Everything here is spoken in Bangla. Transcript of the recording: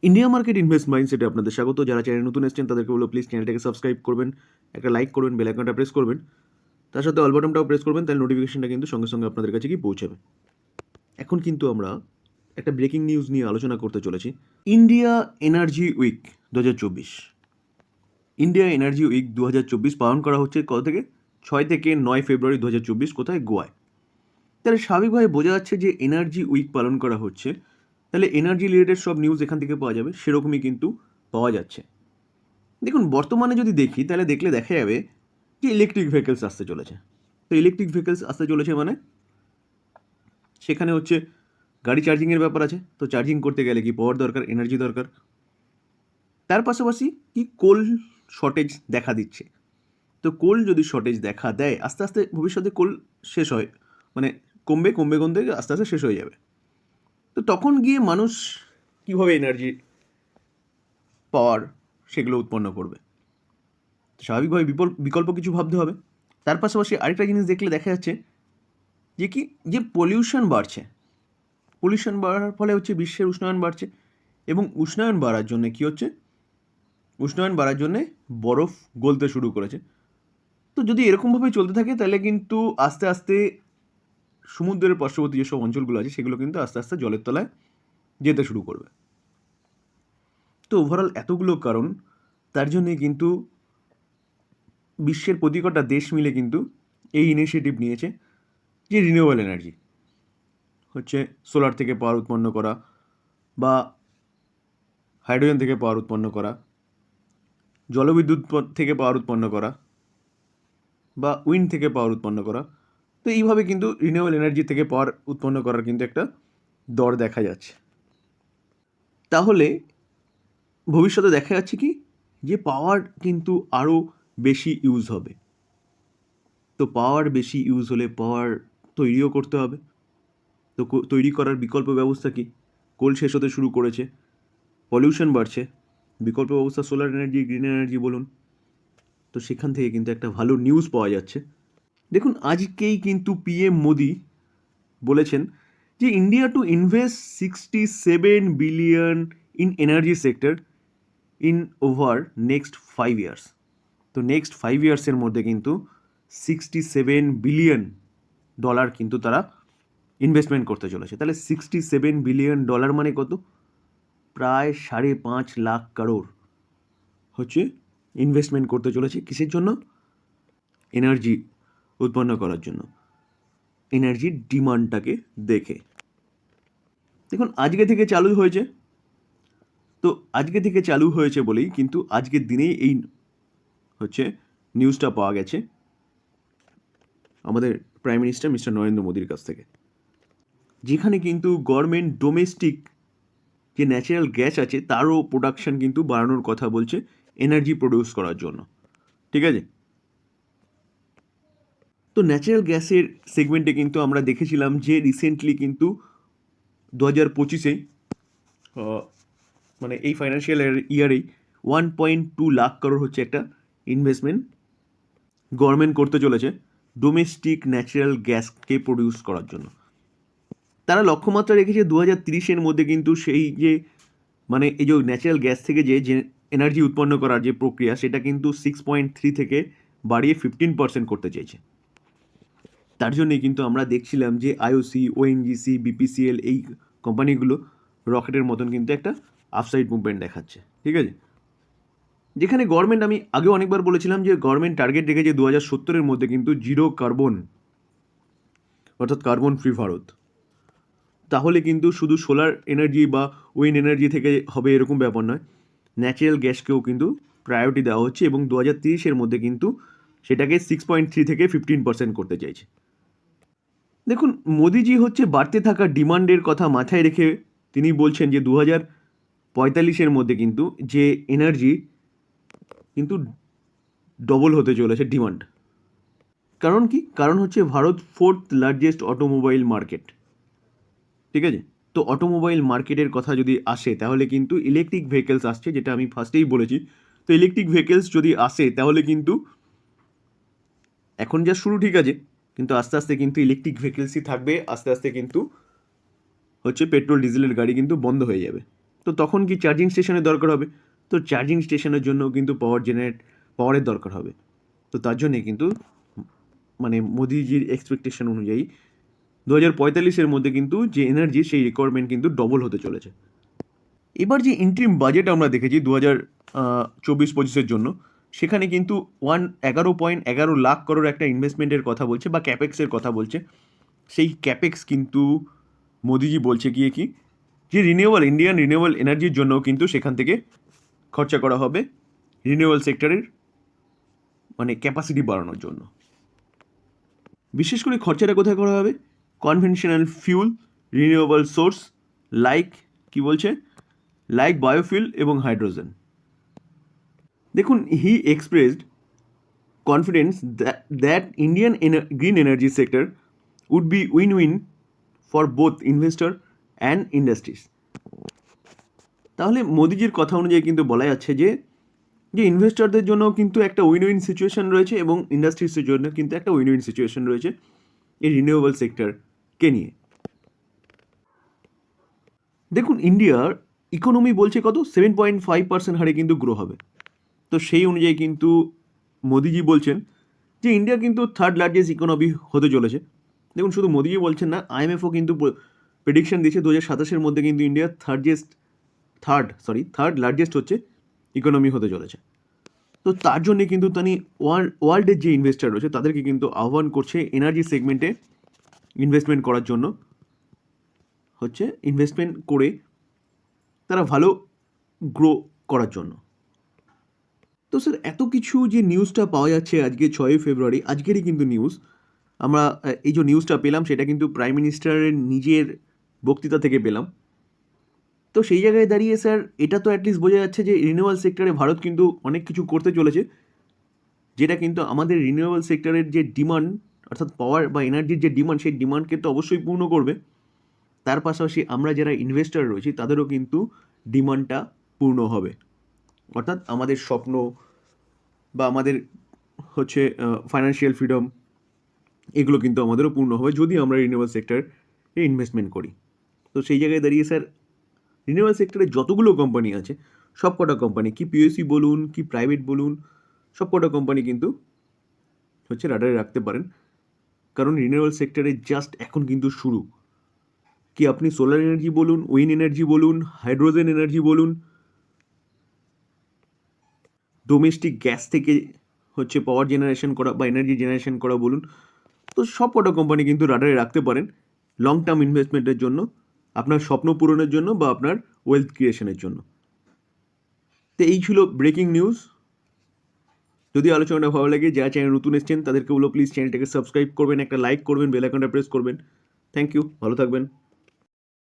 ইন্ডিয়া মার্কেট ইনভেস্ট মাইন্ডসেটে আপনাদের স্বাগত। যারা চ্যানেল নতুন এসেছেন তাদেরকে বলবো প্লিজ চ্যানেলটাকে সাবস্ক্রাইব করবেন, একটা লাইক করবেন, বেল আইকনটা প্রেস করবেন, তার সাথে অল বাটনটাও প্রেস করবেন, তাহলে নোটিফিকেশনটা কিন্তু সঙ্গে সঙ্গে আপনাদের কাছে গিয়ে পৌঁছাবে। এখন কিন্তু আমরা একটা ব্রেকিং নিউজ নিয়ে আলোচনা করতে চলেছি। India energy week 2024, India energy week 2024 পালন করা হচ্ছে কত থেকে? 6 থেকে 9 ফেব্রুয়ারি 2024, কোথায়? গোয়ায়। তাহলে স্বাভাবিকভাবে বোঝা যাচ্ছে যে এনার্জি উইক পালন করা হচ্ছে, তাহলে এনার্জি রিলেটেড সব নিউজ এখান থেকে পাওয়া যাবে, সেরকমই কিন্তু পাওয়া যাচ্ছে। দেখুন, বর্তমানে যদি দেখি তাহলে দেখা যাবে যে ইলেকট্রিক ভেহিকলস আসতে চলেছে। তো ইলেকট্রিক ভেহিকলস আসতে চলেছে মানে সেখানে হচ্ছে গাড়ি চার্জিংয়ের ব্যাপার আছে। তো চার্জিং করতে গেলে কি পাওয়ার দরকার, এনার্জি দরকার। তার পাশাপাশি কি কোল শর্টেজ দেখা দিচ্ছে। তো কোল যদি শর্টেজ দেখা দেয়, আস্তে আস্তে ভবিষ্যতে কোল শেষ হয়, মানে কমবে কমবে কমতে আস্তে আস্তে শেষ হয়ে যাবে। তো তখন গিয়ে মানুষ কীভাবে এনার্জি পাওয়ার সেগুলো উৎপন্ন করবে? স্বাভাবিকভাবে বিকল্প কিছু ভাবতে হবে। তার পাশাপাশি আরেকটা জিনিস দেখলে দেখা যাচ্ছে যে কি, যে পলিউশন বাড়ছে, পলিউশন বাড়ার ফলে হচ্ছে বিশ্বের উষ্ণায়ন বাড়ছে, এবং উষ্ণায়ন বাড়ার জন্য কি হচ্ছে, উষ্ণায়ন বাড়ার জন্যে বরফ গলতে শুরু করেছে। তো যদি এরকমভাবে চলতে থাকে তাহলে কিন্তু আস্তে আস্তে সমুদ্রের পার্শ্ববর্তী যেসব অঞ্চলগুলো আছে সেগুলো কিন্তু আস্তে আস্তে জলের তলায় যেতে শুরু করবে। তো ওভারঅল এতগুলো কারণ, তার জন্যে কিন্তু বিশ্বের প্রতি কটা দেশ মিলে কিন্তু এই ইনিশিয়েটিভ নিয়েছে যে রিনিউয়েবল এনার্জি হচ্ছে সোলার থেকে পাওয়ার উৎপন্ন করা, বা হাইড্রোজেন থেকে পাওয়ার উৎপন্ন করা, জলবিদ্যুৎ থেকে পাওয়ার উৎপন্ন করা, বা উইন্ড থেকে পাওয়ার উৎপন্ন করা। তো এইভাবে কিন্তু রিনিউয়েবল এনার্জি থেকে পাওয়ার উৎপন্ন করার কিন্তু একটা দর দেখা যাচ্ছে। তাহলে ভবিষ্যতে দেখা যাচ্ছে কি, যে পাওয়ার কিন্তু আরও বেশি ইউজ হবে। তো পাওয়ার বেশি ইউজ হলে পাওয়ার তৈরিও করতে হবে। তো তৈরি করার বিকল্প ব্যবস্থা কি? কোল শেষ হতে শুরু করেছে, পলিউশন বাড়ছে, বিকল্প ব্যবস্থা সোলার এনার্জি, গ্রিন এনার্জি বলুন। তো সেখান থেকে কিন্তু একটা ভালো নিউজ পাওয়া যাচ্ছে। দেখুন, আজকেই কিন্তু পিএম মোদি বলেছেন যে India to invest 67 billion in energy sector in over next 5 years. তো নেক্সট 5 ইয়ার্সের মধ্যে কিন্তু 67 বিলিয়ন ডলার কিন্তু তারা ইনভেস্টমেন্ট করতে চলেছে। তাহলে 67 বিলিয়ন ডলার মানে কত? প্রায় 5.5 লাখ কারোর হচ্ছে ইনভেস্টমেন্ট করতে চলেছে। কিসের জন্য? এনার্জি উৎপন্ন করার জন্য, এনার্জির ডিমান্ডটাকে দেখে। দেখুন, আজকে থেকে চালু হয়েছে। তো আজকে থেকে চালু হয়েছে বলেই কিন্তু আজকের দিনেই এই হচ্ছে নিউজটা পাওয়া গেছে আমাদের প্রাইম মিনিস্টার মিস্টার নরেন্দ্র মোদির কাছ থেকে, যেখানে কিন্তু গভর্নমেন্ট ডোমেস্টিক যে ন্যাচারাল গ্যাস আছে তারও প্রোডাকশান কিন্তু বাড়ানোর কথা বলছে এনার্জি প্রডিউস করার জন্য। ঠিক আছে? তো ন্যাচারাল গ্যাসের সেগমেন্টে কিন্তু আমরা দেখেছিলাম যে রিসেন্টলি কিন্তু 2025-এ মানে এই ফাইন্যান্সিয়াল ইয়ারেই 1.2 লাখ কারোর হচ্ছে একটা ইনভেস্টমেন্ট গভর্নমেন্ট করতে চলেছে ডোমেস্টিক ন্যাচারাল গ্যাসকে প্রডিউস করার জন্য। তারা লক্ষ্যমাত্রা রেখেছে 2030-এর মধ্যে কিন্তু সেই যে মানে এই যে ন্যাচারাল গ্যাস থেকে যে এনার্জি উৎপন্ন করার যে প্রক্রিয়া, সেটা কিন্তু 6.3 থেকে বাড়িয়ে 15% করতে চেয়েছে। তার জন্যই কিন্তু আমরা দেখছিলাম যে আইওসি, ওএনজিসি, বিপিসিএল এই কোম্পানিগুলো রকেটের মতন কিন্তু একটা আপসাইড মুভমেন্ট দেখাচ্ছে। ঠিক আছে? যেখানে গভর্নমেন্ট, আমি আগেও অনেকবার বলেছিলাম যে গভর্নমেন্ট টার্গেট রেখেছে 2070-এর মধ্যে কিন্তু জিরো কার্বন, অর্থাৎ কার্বন ফ্রি ভারত। তাহলে কিন্তু শুধু সোলার এনার্জি বা উইন্ড এনার্জি থেকে হবে এরকম ব্যাপার নয়, ন্যাচারাল গ্যাসকেও কিন্তু প্রায়োরিটি দেওয়া হচ্ছে, এবং 2030-এর মধ্যে কিন্তু সেটাকে 6.3 থেকে 15% করতে চাইছে। দেখুন, মোদিজি হচ্ছে বাড়তে থাকা ডিমান্ডের কথা মাথায় রেখে তিনি বলছেন যে 2045-এর মধ্যে কিন্তু যে এনার্জি কিন্তু ডবল হতে চলেছে ডিমান্ড। কারণ কি? কারণ হচ্ছে Bharat 4th largest automobile market. ঠিক আছে? তো অটোমোবাইল মার্কেটের কথা যদি আসে তাহলে কিন্তু ইলেকট্রিক ভেহিকেলস আসছে, যেটা আমি ফার্স্টেই বলেছি। তো ইলেকট্রিক ভেহিকেলস যদি আসে তাহলে কিন্তু এখন যা শুরু ঠিক আছে, কিন্তু আস্তে আস্তে কিন্তু ইলেকট্রিক ভেহিকেলসই থাকবে, আস্তে আস্তে কিন্তু হচ্ছে পেট্রোল ডিজেলের গাড়ি কিন্তু বন্ধ হয়ে যাবে। তো তখন কি চার্জিং স্টেশনের দরকার হবে, তো চার্জিং স্টেশনের জন্য কিন্তু পাওয়ারের দরকার হবে। তো তার জন্যে কিন্তু মানে মোদিজির এক্সপেকটেশন অনুযায়ী 2045-এর মধ্যে কিন্তু যে এনার্জি সেই রিকোয়ারমেন্ট কিন্তু ডবল হতে চলেছে। এবার যে ইন্টারিম বাজেট আমরা দেখেছি 2024-25-এর জন্য, সেখানে কিন্তু 11.11 লাখ করোড় একটা ইনভেস্টমেন্টের কথা বলছে বা ক্যাপেক্সের কথা বলছে। সেই ক্যাপেক্স কিন্তু মোদিজি বলছে গিয়ে কি যে ইন্ডিয়ান রিনিউয়েবল এনার্জির জন্য কিন্তু সেখান থেকে খরচা করা হবে রিনিউয়েবল সেক্টরের মানে ক্যাপাসিটি বাড়ানোর জন্য। বিশেষ করে খরচাটা কোথায় করা হবে? Conventional fuel, renewable source like কি বলছে, লাইক বায়োফিউল এবং হাইড্রোজেন। দেখুন, হি expressed confidence that Indian green energy sector would be win-win for both investor and industries. তাহলে মোদিজির কথা অনুযায়ী কিন্তু বলা যাচ্ছে যে ইনভেস্টরদের জন্য কিন্তু একটা উইন সিচুয়েশন রয়েছে এবং ইন্ডাস্ট্রিজের জন্য কিন্তু একটা উইন সিচুয়েশন রয়েছে এই রিনিউয়েবল সেক্টরকে নিয়ে। দেখুন, ইন্ডিয়ার ইকোনমি বলছে কত 7.5% হারে কিন্তু গ্রো হবে। তো সেই অনুযায়ী কিন্তু মোদিজি বলছেন যে ইন্ডিয়া কিন্তু থার্ড লার্জেস্ট ইকোনমি হতে চলেছে। দেখুন, শুধু মোদিজি বলছেন না, IMFও কিন্তু প্রেডিকশন দিয়েছে 2027-এর মধ্যে কিন্তু ইন্ডিয়া থার্ড লার্জেস্ট হচ্ছে ইকোনমি হতে চলেছে। তো তার জন্যে কিন্তু তিনি ওয়ার্ল্ডের যে ইনভেস্টার রয়েছে তাদেরকে কিন্তু আহ্বান করছে এনার্জি সেগমেন্টে ইনভেস্টমেন্ট করার জন্য, ইনভেস্টমেন্ট করে তারা ভালো গ্রো করার জন্য। তো স্যার, এত কিছু যে নিউজটা পাওয়া যাচ্ছে আজকে 6 ফেব্রুয়ারি, আজকেরই কিন্তু নিউজ, আমরা এই যে নিউজটা পেলাম সেটা কিন্তু প্রাইম মিনিস্টারের নিজের বক্তৃতা থেকে পেলাম। তো সেই জায়গায় দাঁড়িয়ে স্যার এটা তো অ্যাটলিস্ট বোঝা যাচ্ছে যে রিনিউয়েবল সেক্টরে ভারত কিন্তু অনেক কিছু করতে চলেছে, যেটা কিন্তু আমাদের রিনিউয়েবল সেক্টরের যে ডিমান্ড অর্থাৎ পাওয়ার বা এনার্জির যে ডিমান্ড, সেই ডিমান্ডকে তো অবশ্যই পূর্ণ করবে। তার পাশাপাশি আমরা যারা ইনভেস্টার রয়েছি তাদেরও কিন্তু ডিমান্ডটা পূর্ণ হবে, অর্থাৎ আমাদের স্বপ্ন বা আমাদের ফাইন্যান্সিয়াল ফ্রিডম, এগুলো কিন্তু আমাদেরও পূর্ণ হবে যদি আমরা রিনিউয়েবল সেক্টরে ইনভেস্টমেন্ট করি। তো সেই জায়গায় দাঁড়িয়ে স্যার রিনিউয়েবল সেক্টরে যতগুলো কোম্পানি আছে সব কটা কোম্পানি, কি পিএসসি বলুন কি প্রাইভেট বলুন, সব কটা কোম্পানি কিন্তু রাডারে রাখতে পারেন, কারণ রিনিউয়েবল সেক্টরে জাস্ট এখন কিন্তু শুরু। কি আপনি সোলার এনার্জি বলুন, উইন্ড এনার্জি বলুন, হাইড্রোজেন এনার্জি বলুন, ডোমেস্টিক গ্যাস থেকে পাওয়ার জেনারেশন করা বা এনার্জি জেনারেশন করা বলুন, তো সব কটা কোম্পানি কিন্তু রাডারে রাখতে পারেন লং টার্ম ইনভেস্টমেন্টের জন্য, আপনার স্বপ্ন পূরণের জন্য বা আপনার ওয়েলথ ক্রিয়েশনের জন্য। তো এই ছিল ব্রেকিং নিউজ। যদি আলোচনাটা ভালো লাগে, যারা চ্যানেল নতুন এসেছেন তাদেরকে বলো প্লিজ চ্যানেলটাকে সাবস্ক্রাইব করবেন, একটা লাইক করবেন, বেল আইকনটা প্রেস করবেন। থ্যাংক ইউ, ভালো থাকবেন।